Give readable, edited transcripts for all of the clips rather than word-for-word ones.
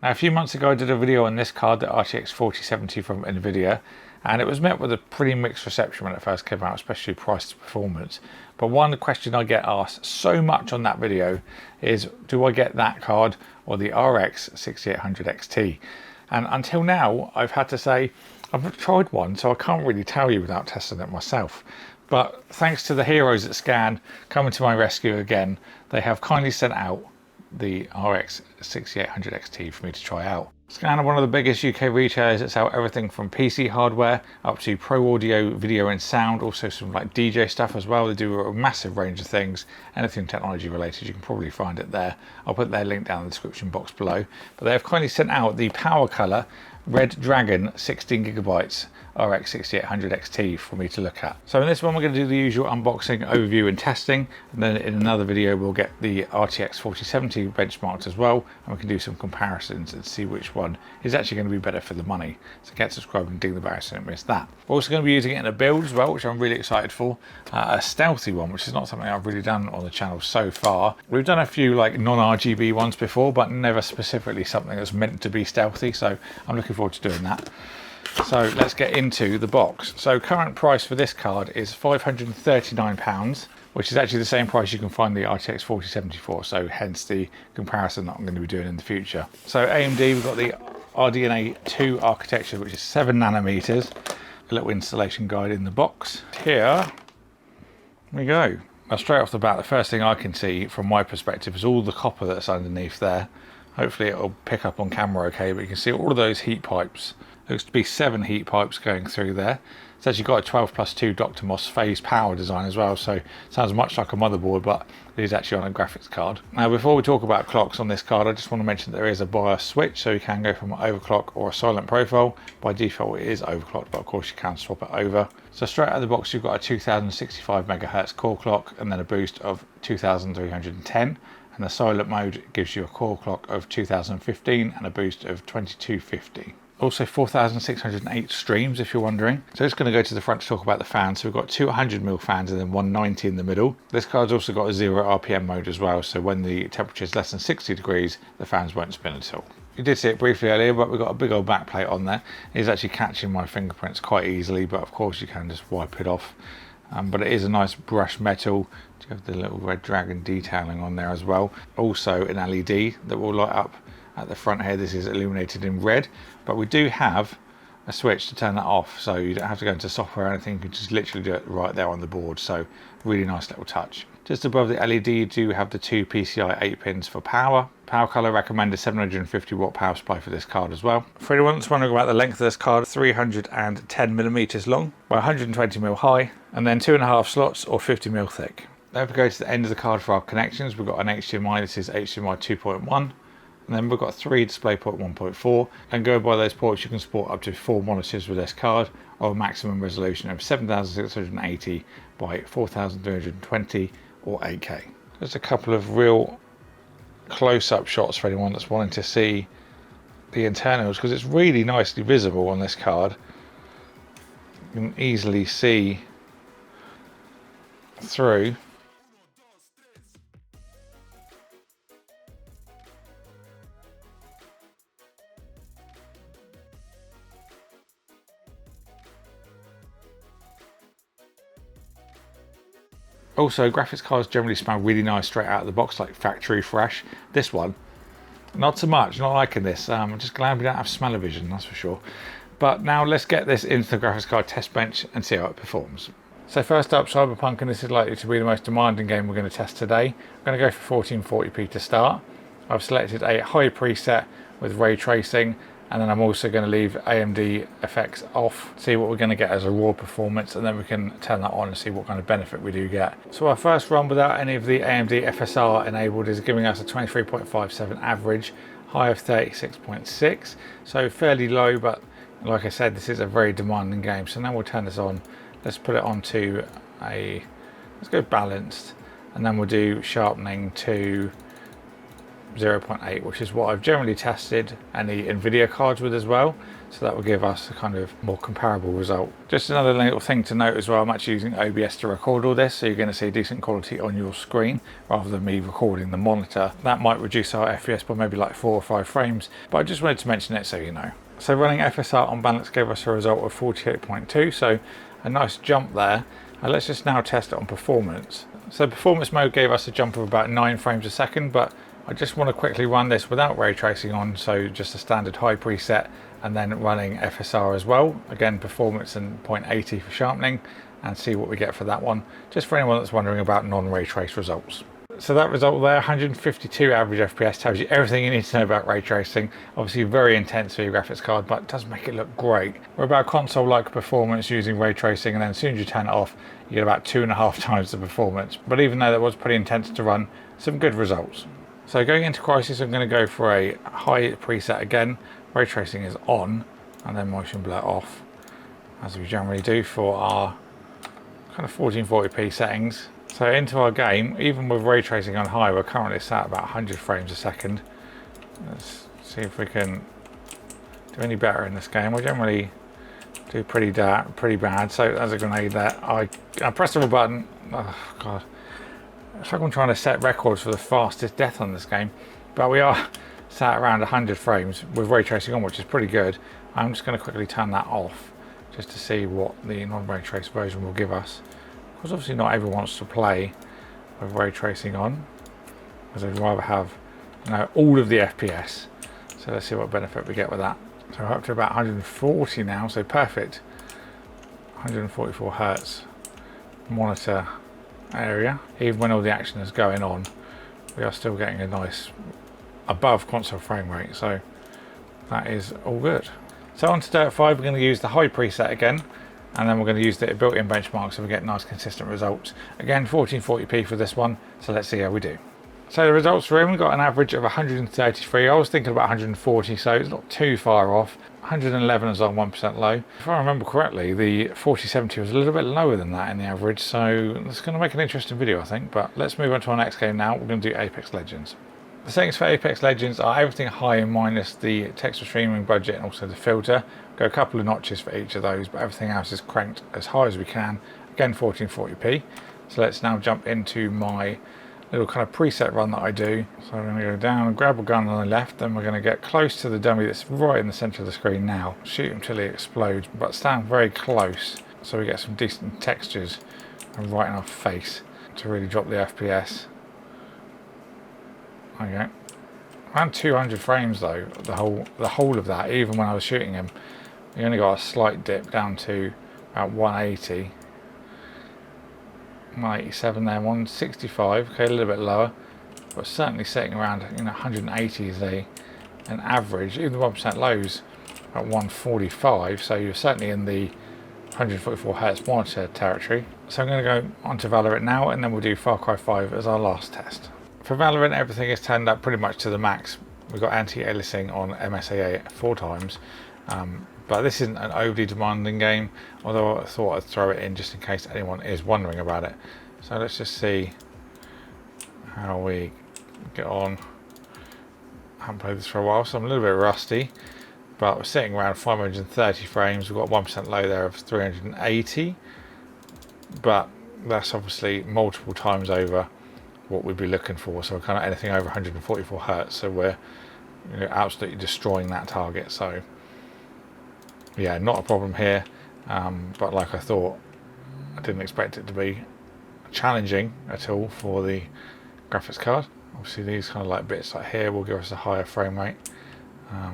Now a few months ago I did a video on this card, the RTX 4070 from Nvidia, and it was met with a pretty mixed reception when it first came out, especially price to performance. But one question I get asked so much on that video is, do I get that card or the RX 6800 XT? And until now I've had to say I've not tried one, so I can't really tell you without testing it myself. But thanks to the heroes at Scan coming to my rescue again, they have kindly sent out the RX 6800 XT for me to try out. Scan are one of the biggest UK retailers that sell everything from PC hardware up to pro audio, video and sound, also some like DJ stuff as well. They do a massive range of things, anything technology related, you can probably find it there. I'll put their link down in the description box below. But they have kindly sent out the PowerColor Radeon 16GB RX 6800 XT for me to look at. So in this one we're going to do the usual unboxing, overview and testing, and then in another video we'll get the RTX 4070 benchmarked as well, and we can do some comparisons and see which one is actually going to be better for the money. So get subscribed and ding the bell so you don't miss that. We're also going to be using it in a build as well, which I'm really excited for, a stealthy one, which is not something I've really done on the channel so far. We've done a few like non-RGB ones before, but never specifically something that's meant to be stealthy, so I'm looking forward to doing that. So let's get into the box. So current price for this card is £539, which is actually the same price you can find the RTX 4070 for, so hence the comparison that I'm going to be doing in the future. So AMD, we've got the RDNA 2 architecture, which is 7 nanometers. A little installation guide in the box. Here we go. Now straight off the bat, the first thing I can see from my perspective is all the copper that's underneath there. Hopefully it'll pick up on camera okay, but you can see all of those heat pipes. Looks to be 7 heat pipes going through there. It's actually got a 12+2 Dr. Moss phase power design as well, so it sounds much like a motherboard, but it is actually on a graphics card. Now before we talk about clocks on this card, I just want to mention that there is a BIOS switch, so you can go from an overclock or a silent profile. By default it is overclocked, but of course you can swap it over. So straight out of the box you've got a 2065 MHz core clock and then a boost of 2310. And the silent mode gives you a core clock of 2015 and a boost of 2250. Also 4,608 streams if you're wondering. So just going to go to the front to talk about the fans. So we've got two 100mm fans and then 190 in the middle. This card's also got a 0 RPM mode as well, so when the temperature is less than 60 degrees the fans won't spin at all. You did see it briefly earlier, but we've got a big old back plate on there. It is actually catching my fingerprints quite easily, but of course you can just wipe it off. But it is a nice brushed metal. You have the little red dragon detailing on there as well. Also an LED that will light up at the front here. This is illuminated in red, but we do have a switch to turn that off, so you don't have to go into software or anything. You can just literally do it right there on the board, so really nice little touch. Just above the LED you do have the two PCI 8 pins for power. PowerColor recommended 750 watt power supply for this card as well. For anyone that's wondering about the length of this card, 310mm long by 120mm high, and then 2.5 slots or 50mm thick. Then if we go to the end of the card for our connections, we've got an HDMI, this is HDMI 2.1. And then we've got 3 DisplayPort 1.4, and go by those ports you can support up to 4 monitors with this card, or a maximum resolution of 7680 by 4320 or 8K. Just a couple of real close-up shots for anyone that's wanting to see the internals, because it's really nicely visible on this card. You can easily see through. Also, graphics cards generally smell really nice straight out of the box, like factory fresh. This one, not so much, not liking this. I'm just glad we don't have smell-o-vision, that's for sure. But now let's get this into the graphics card test bench and see how it performs. So first up, Cyberpunk, and this is likely to be the most demanding game we're going to test today. I'm going to go for 1440p to start. I've selected a high preset with ray tracing, and then I'm also going to leave AMD effects off, see what we're going to get as a raw performance, and then we can turn that on and see what kind of benefit we do get. So our first run without any of the AMD FSR enabled is giving us a 23.57 average, high of 36.6, so fairly low, but like I said, this is a very demanding game. So now we'll turn this on. Let's put it onto let's go balanced, and then we'll do sharpening to 0.8, which is what I've generally tested any Nvidia cards with as well. So that will give us a kind of more comparable result. Just another little thing to note as well, I'm actually using OBS to record all this, so you're going to see decent quality on your screen rather than me recording the monitor. That might reduce our FPS by maybe like 4 or 5 frames, but I just wanted to mention it so you know. So running FSR on balance gave us a result of 48.2, so a nice jump there. And let's just now test it on performance. So performance mode gave us a jump of about 9 frames a second, but I just want to quickly run this without ray tracing on, so just a standard high preset, and then running FSR as well. Again, performance and 0.80 for sharpening, and see what we get for that one, just for anyone that's wondering about non-ray trace results. So that result there, 152 average FPS, tells you everything you need to know about ray tracing. Obviously very intense for your graphics card, but it does make it look great. We're about console-like performance using ray tracing, and then as soon as you turn it off, you get about 2.5 times the performance. But even though that was pretty intense to run, some good results. So going into Crisis, I'm going to go for a high preset again. Ray tracing is on, and then motion blur off, as we generally do for our kind of 1440p settings. So into our game, even with ray tracing on high, we're currently sat at about 100 frames a second. Let's see if we can do any better in this game. We generally do pretty bad. So as a grenade there, I pressed the button. Oh god, it's like I'm trying to set records for the fastest death on this game, but we are sat around 100 frames with ray tracing on, which is pretty good. I'm just going to quickly turn that off just to see what the non-ray trace version will give us, because obviously not everyone wants to play with ray tracing on, because they'd rather have, you know, all of the FPS. So let's see what benefit we get with that. So we're up to about 140 now, so perfect. 144 hertz monitor area. Even when all the action is going on, we are still getting a nice above console frame rate, so that is all good. So on to Dirt 5, we're going to use the high preset again, and then we're going to use the built-in benchmark so we get nice consistent results. Again, 1440p for this one, so let's see how we do. So the results for him, we got an average of 133. I was thinking about 140, so it's not too far off. 111 is on 1% low. If I remember correctly, the 4070 was a little bit lower than that in the average, so it's going to make an interesting video, I think. But let's move on to our next game now. We're going to do Apex Legends. The settings for Apex Legends are everything high minus the texture streaming budget and also the filter. Go a couple of notches for each of those, but everything else is cranked as high as we can. Again, 1440p. So let's now jump into my little kind of preset run that I do. So I'm going to go down and grab a gun on the left, then we're going to get close to the dummy that's right in the center of the screen now. Shoot him till he explodes, but stand very close so we get some decent textures and right in our face to really drop the FPS. Okay, around 200 frames though, the whole of that, even when I was shooting him. We only got a slight dip down to about 180. 187 there, 165, okay, a little bit lower, but certainly sitting around, you know, 180 is an average. Even the 1% lows at 145, so you're certainly in the 144 Hz monitor territory. So I'm going to go on to Valorant now, and then we'll do Far Cry 5 as our last test. For Valorant, everything is turned up pretty much to the max. We've got anti-aliasing on MSAA 4 times. But this isn't an overly demanding game, although I thought I'd throw it in just in case anyone is wondering about it. So let's just see how we get on. I haven't played this for a while, so I'm a little bit rusty, but we're sitting around 530 frames. We've got 1% low there of 380, but that's obviously multiple times over what we'd be looking for, so we're kind of anything over 144 hertz, so we're, you know, absolutely destroying that target. So yeah, not a problem here, but like I thought, I didn't expect it to be challenging at all for the graphics card. Obviously these kind of like bits like here will give us a higher frame rate.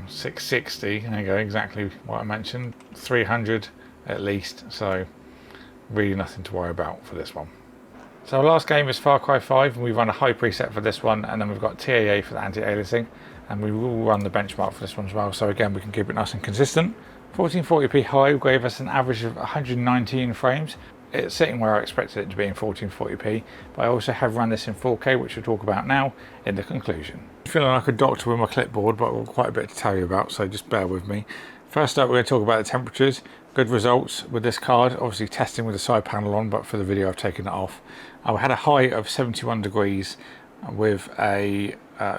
660, there you go, exactly what I mentioned, 300 at least, so really nothing to worry about for this one. So our last game is Far Cry 5, and we run a high preset for this one, and then we've got TAA for the anti-aliasing, and we will run the benchmark for this one as well, so again we can keep it nice and consistent. 1440p high gave us an average of 119 frames. It's sitting where I expected it to be in 1440p, but I also have run this in 4K, which we'll talk about now in the conclusion. I'm feeling like a doctor with my clipboard, but I've got quite a bit to tell you about, so just bear with me. First up, we're going to talk about the temperatures. Good results with this card, obviously testing with the side panel on, but for the video I've taken it off. We had a high of 71 degrees with a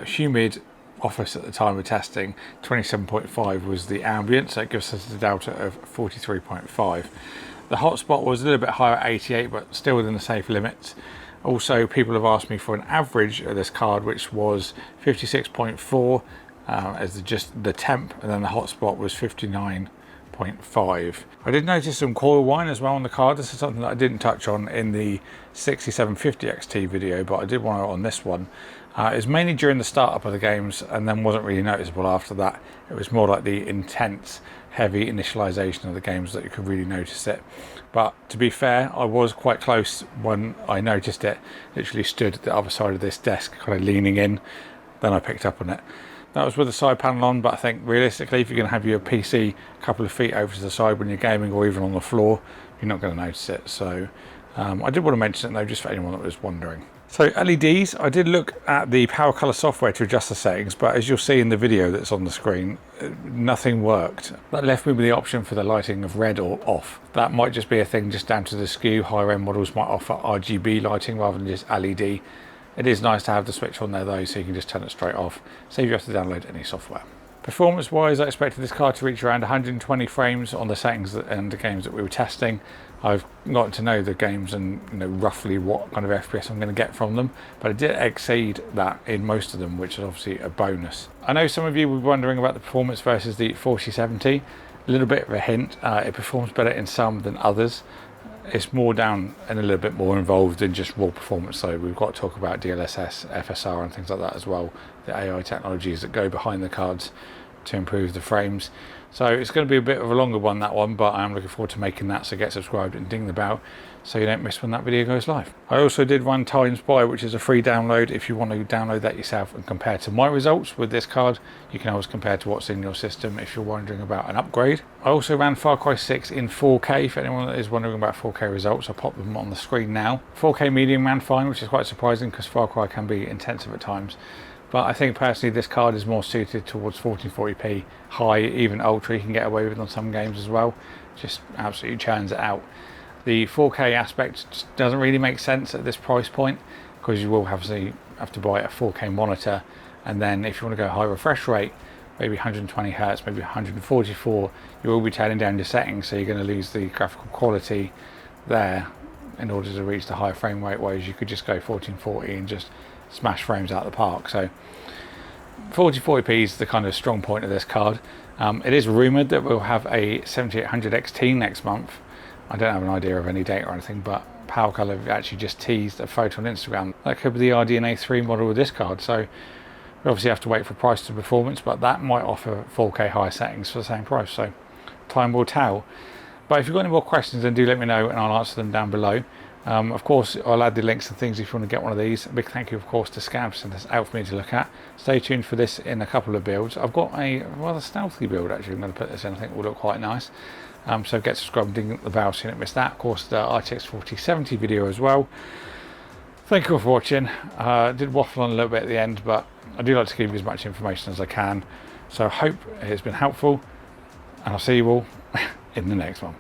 humid office at the time of testing. 27.5 was the ambient, so it gives us a delta of 43.5. The hotspot was a little bit higher at 88, but still within the safe limits. Also, people have asked me for an average of this card, which was 56.4 as just the temp, and then the hotspot was 59.5. I did notice some coil whine as well on the card. This is something that I didn't touch on in the 6750 XT video, but I did want to on this one. It's mainly during the startup of the games, and then wasn't really noticeable after that. It was more like the intense, heavy initialization of the games that you could really notice it. But to be fair, I was quite close when I noticed it. Literally stood at the other side of this desk, kind of leaning in. Then I picked up on it. That was with the side panel on, but I think realistically, if you're going to have your PC a couple of feet over to the side when you're gaming, or even on the floor, you're not going to notice it. So I did want to mention it though, just for anyone that was wondering. So LEDs, I did look at the PowerColor software to adjust the settings, but as you'll see in the video that's on the screen, nothing worked. That left me with the option for the lighting of red or off. That might just be a thing just down to the SKU. Higher end models might offer RGB lighting rather than just LED. It is nice to have the switch on there though, so you can just turn it straight off, save you have to download any software. Performance wise, I expected this card to reach around 120 frames on the settings and the games that we were testing. I've gotten to know the games and roughly what kind of FPS I'm going to get from them, but it did exceed that in most of them, which is obviously a bonus. I know some of you were wondering about the performance versus the 4070. A little bit of a hint, it performs better in some than others. It's more down and a little bit more involved than just raw performance, so we've got to talk about DLSS, FSR and things like that as well, the AI technologies that go behind the cards to improve the frames. So it's going to be a bit of a longer one, that one, but I'm looking forward to making that, so get subscribed and ding the bell so you don't miss when that video goes live. I also did run Times By, which is a free download. If you want to download that yourself and compare to my results with this card, you can always compare to what's in your system if you're wondering about an upgrade. I also ran Far Cry 6 in 4K. For anyone that is wondering about 4K results, I'll pop them on the screen now. 4K medium ran fine, which is quite surprising because Far Cry can be intensive at times. But I think personally this card is more suited towards 1440p high, even ultra you can get away with on some games as well. Just absolutely churns it out. The 4K aspect just doesn't really make sense at this price point, because you will have to buy a 4K monitor, and then if you want to go high refresh rate, maybe 120 Hz, maybe 144, you will be turning down your settings, so you're going to lose the graphical quality there in order to reach the higher frame rate, whereas you could just go 1440 and just smash frames out of the park. So 4040p is the kind of strong point of this card. It is rumoured that we'll have a 7800 XT next month. I don't have an idea of any date or anything, but PowerColor have actually just teased a photo on Instagram. That could be the RDNA 3 model with this card, so we obviously have to wait for price to performance, but that might offer 4K high settings for the same price, so time will tell. But if you've got any more questions, then do let me know and I'll answer them down below. Of course, I'll add the links and things if you want to get one of these. A big thank you, of course, to Scam for sending this out for me to look at. Stay tuned for this in a couple of builds. I've got a rather stealthy build, actually. I'm going to put this in. I think it will look quite nice. So get subscribed and ding the bell so you don't miss that. Of course, the RTX 4070 video as well. Thank you all for watching. I did waffle on a little bit at the end, but I do like to give you as much information as I can. So I hope it's been helpful, and I'll see you all in the next one.